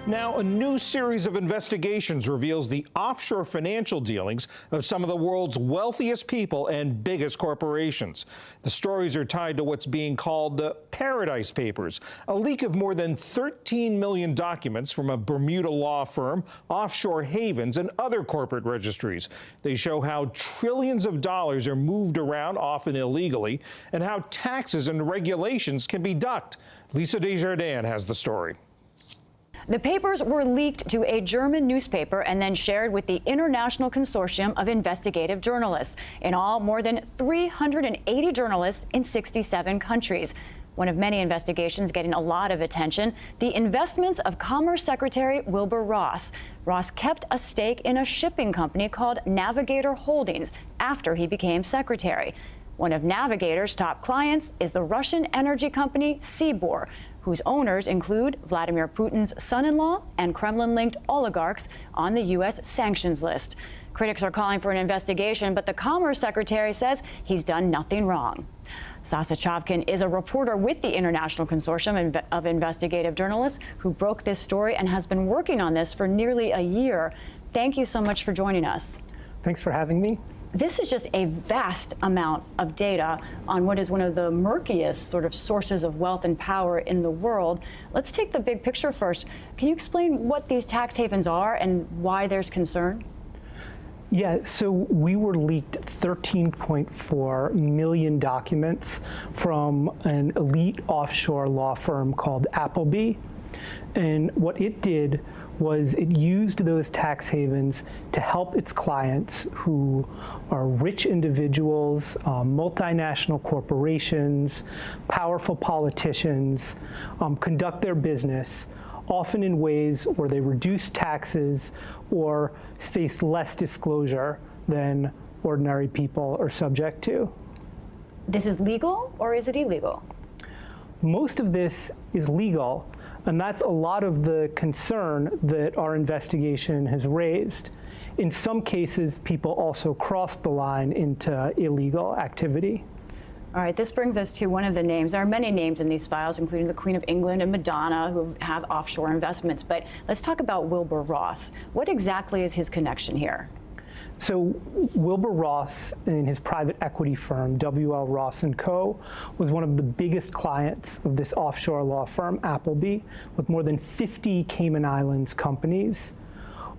Now, a new series of investigations reveals the offshore financial dealings of some of the world's wealthiest people and biggest corporations. The stories are tied to what's being called the Paradise Papers, a leak of more than 13 million documents from a Bermuda law firm, offshore havens, and other corporate registries. They show how trillions of dollars are moved around, often illegally, and how taxes and regulations can be ducked. Lisa Desjardins has the story. The papers were leaked to a German newspaper and then shared with the International Consortium of Investigative Journalists. In all, more than 380 journalists in 67 countries. One of many investigations getting a lot of attention, the investments of Commerce Secretary Wilbur Ross. Ross kept a stake in a shipping company called Navigator Holdings after he became secretary. One of Navigator's top clients is the Russian energy company Sibor, whose owners include Vladimir Putin's son-in-law and Kremlin-linked oligarchs on the U.S. sanctions list. Critics are calling for an investigation, but the Commerce Secretary says he's done nothing wrong. Sasha Chavkin is a reporter with the International Consortium of Investigative Journalists who broke this story and has been working on this for nearly a year. Thank you so much for joining us. Thanks for having me. This is just a vast amount of data on what is one of the murkiest sort of sources of wealth and power in the world. Let's take the big picture first. Can you explain what these tax havens are and why there's concern? Yeah, so we were leaked 13.4 million documents from an elite offshore law firm called Appleby. And what it did was it used those tax havens to help its clients, who are rich individuals, multinational corporations, powerful politicians, conduct their business, often in ways where they reduce taxes or face less disclosure than ordinary people are subject to. This is legal or is it illegal? Most of this is legal. And that's a lot of the concern that our investigation has raised. In some cases, people also crossed the line into illegal activity. All right, this brings us to one of the names. There are many names in these files, including the Queen of England and Madonna, who have offshore investments. But let's talk about Wilbur Ross. What exactly is his connection here? So Wilbur Ross and his private equity firm, W.L. Ross & Co., was one of the biggest clients of this offshore law firm, Appleby, with more than 50 Cayman Islands companies.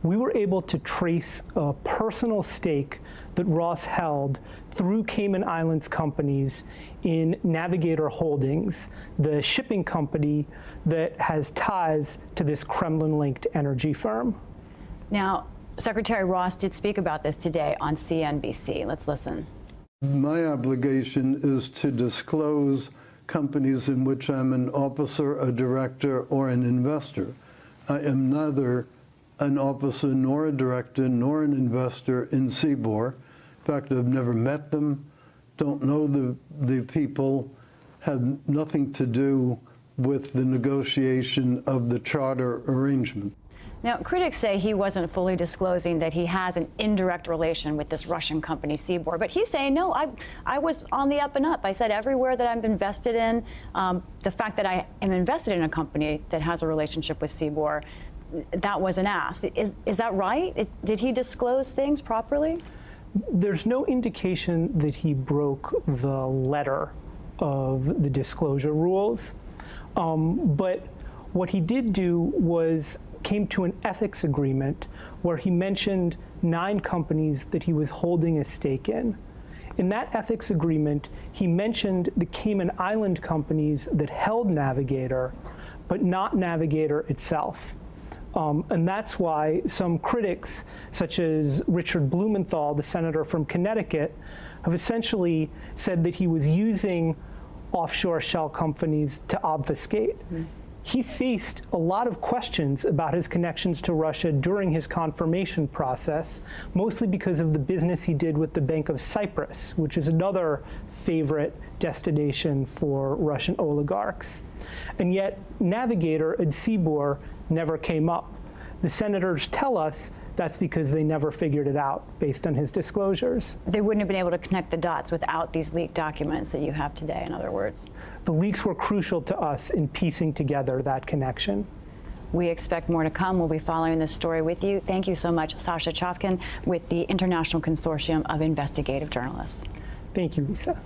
We were able to trace a personal stake that Ross held through Cayman Islands companies in Navigator Holdings, the shipping company that has ties to this Kremlin-linked energy firm. Now, Secretary Ross did speak about this today on CNBC. Let's listen. My obligation is to disclose companies in which I'm an officer, a director, or an investor. I am neither an officer nor a director nor an investor in Sibor. In fact, I've never met them, don't know the people, have nothing to do with the negotiation of the charter arrangement. Now, critics say he wasn't fully disclosing that he has an indirect relation with this Russian company, Sibor. But he's saying, no, I was on the up and up. I said everywhere that I'm invested in, the fact that I am invested in a company that has a relationship with Sibor, that wasn't asked. Is that right? Did he disclose things properly? There's no indication that he broke the letter of the disclosure rules. But what he did do was came to an ethics agreement where he mentioned 9 companies that he was holding a stake in. In that ethics agreement, he mentioned the Cayman Island companies that held Navigator, but not Navigator itself. And that's why some critics, such as Richard Blumenthal, the senator from Connecticut, have essentially said that he was using offshore shell companies to obfuscate. Mm-hmm. He faced a lot of questions about his connections to Russia during his confirmation process, mostly because of the business he did with the Bank of Cyprus, which is another favorite destination for Russian oligarchs. And yet, Navigator and Sibor never came up. The senators tell us that's because they never figured it out based on his disclosures. They wouldn't have been able to connect the dots without these leaked documents that you have today, in other words. The leaks were crucial to us in piecing together that connection. We expect more to come. We'll be following this story with you. Thank you so much, Sasha Chavkin, with the International Consortium of Investigative Journalists. Thank you, Lisa.